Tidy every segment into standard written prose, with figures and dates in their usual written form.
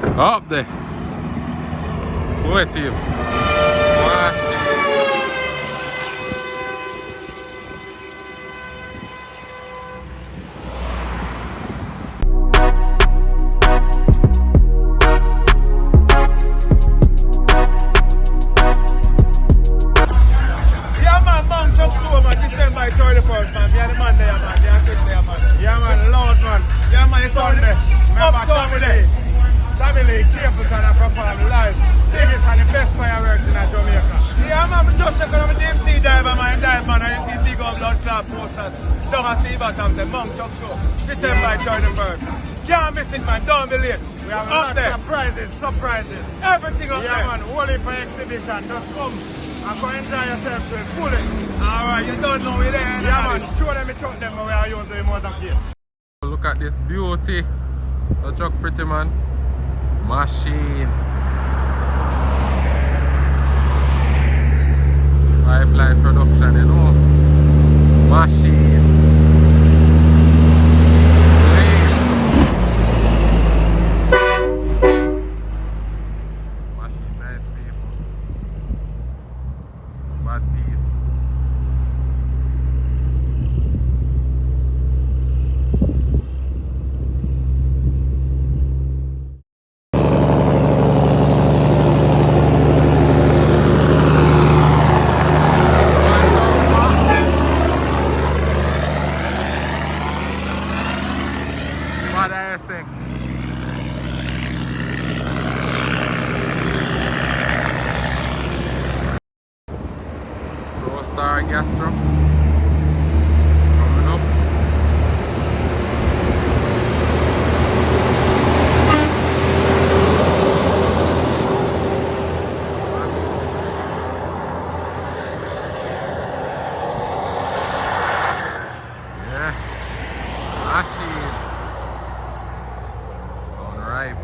Up there. Wait team. Yeah man, man, Chuck Show man, December 31st man, me and the man there man, me and Chris there man. Yeah man, Lord man, yeah man, it's Sunday. Remember Tommy Lee, Capleton and perform live. Biggest and the best fireworks in Jamaica. Yeah man, me just check on my deep sea diver man, and you see big old blood clot posters. Down at sea bottom say, Monk Chuck Show, December 31st. Can't miss it man, don't be late. We have a up lot there. of surprises. Everything up Yeah there. man, whole heap of exhibition. Just come and go enjoy yourself to it. Pull it. Alright, you don't know we're there. Yeah man, show them the truck them where I use the motorcade. Look at this beauty. The truck pretty man. Machine. Pipeline production, you know. Machine. Slave. Machine, nice people. Bad beat. Bad effect. Pro Star Gastro coming up. Yeah, machine. Sound ripe.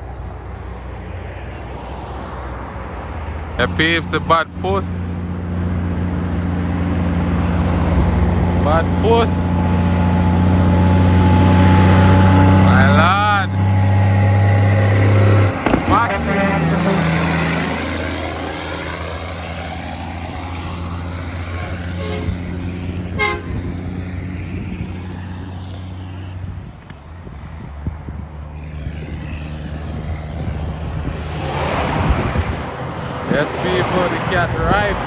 The peeps, a bad puss. Bad puss. My lord. Machine. Yes, people, the cat ripe.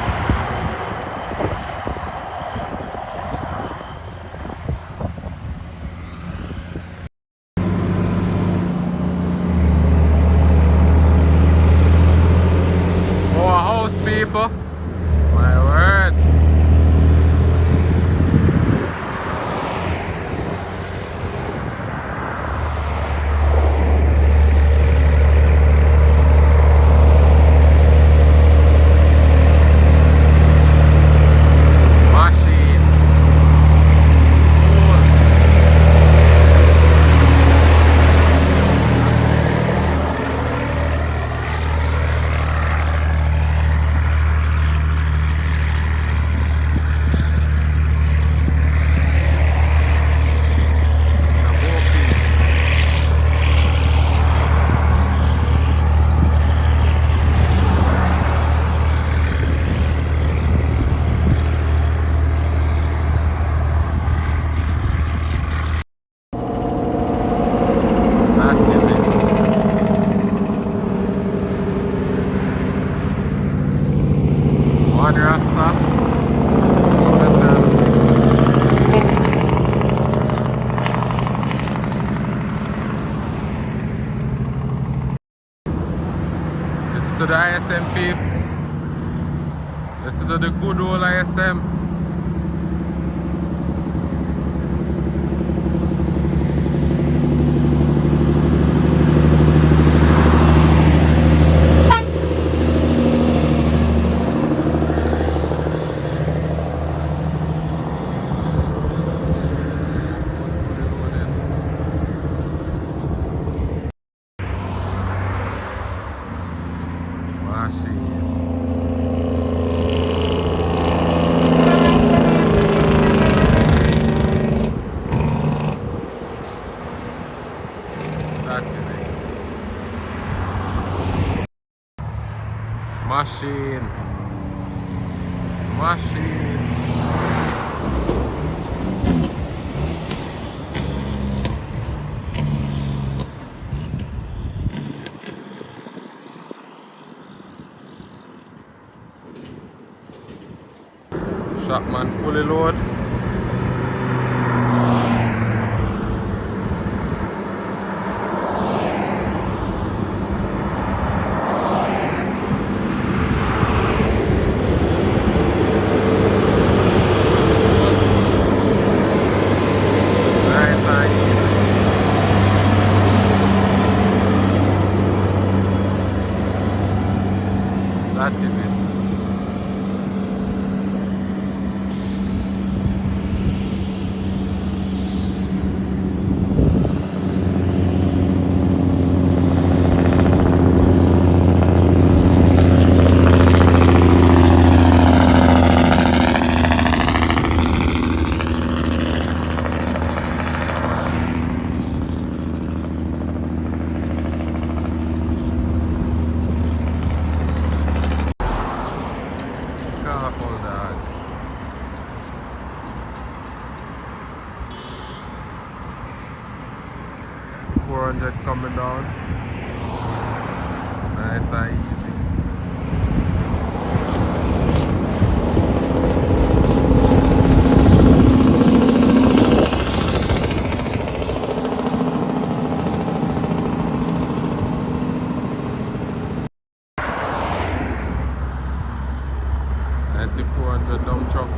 Our house, people. My word. Machine. Cool. The whole peeps. That is it. One Rasta. Listen to the ISM peeps. Listen to the good old ISM. Machine. Machine. Machine. Shotman fully load. Nice and easy. That is it. Careful, dog. $400 coming down. Nice and easy. $400 dump truck.